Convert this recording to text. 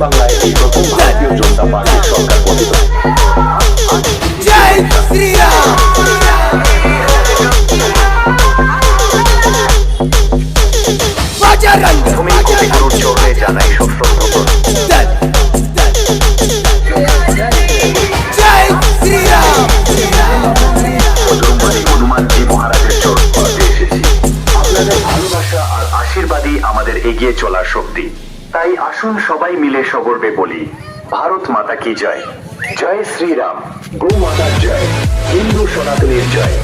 বাংলায় এই প্রথম ভারতীয় জনতা পার্টির সরকার গঠিত। জয় শ্রীরাম। প্রথমেই কবিগুরুর চরণে জানাই সশ্রদ্ধ জয় শ্রীরাম। বজরংবলী হনুমানজি মহারাজের চরণ পাতে এসেছি। আপনাদের ভালোবাসা আর আশীর্বাদই আমাদের এগিয়ে চলার শক্তি। তাই আসুন সবাই মিলে সগর্বে বলি, ভারত মাতা কি জয়, জয় শ্রীরাম, গৌ মাতার জয়, হিন্দু সনাতনীর জয়।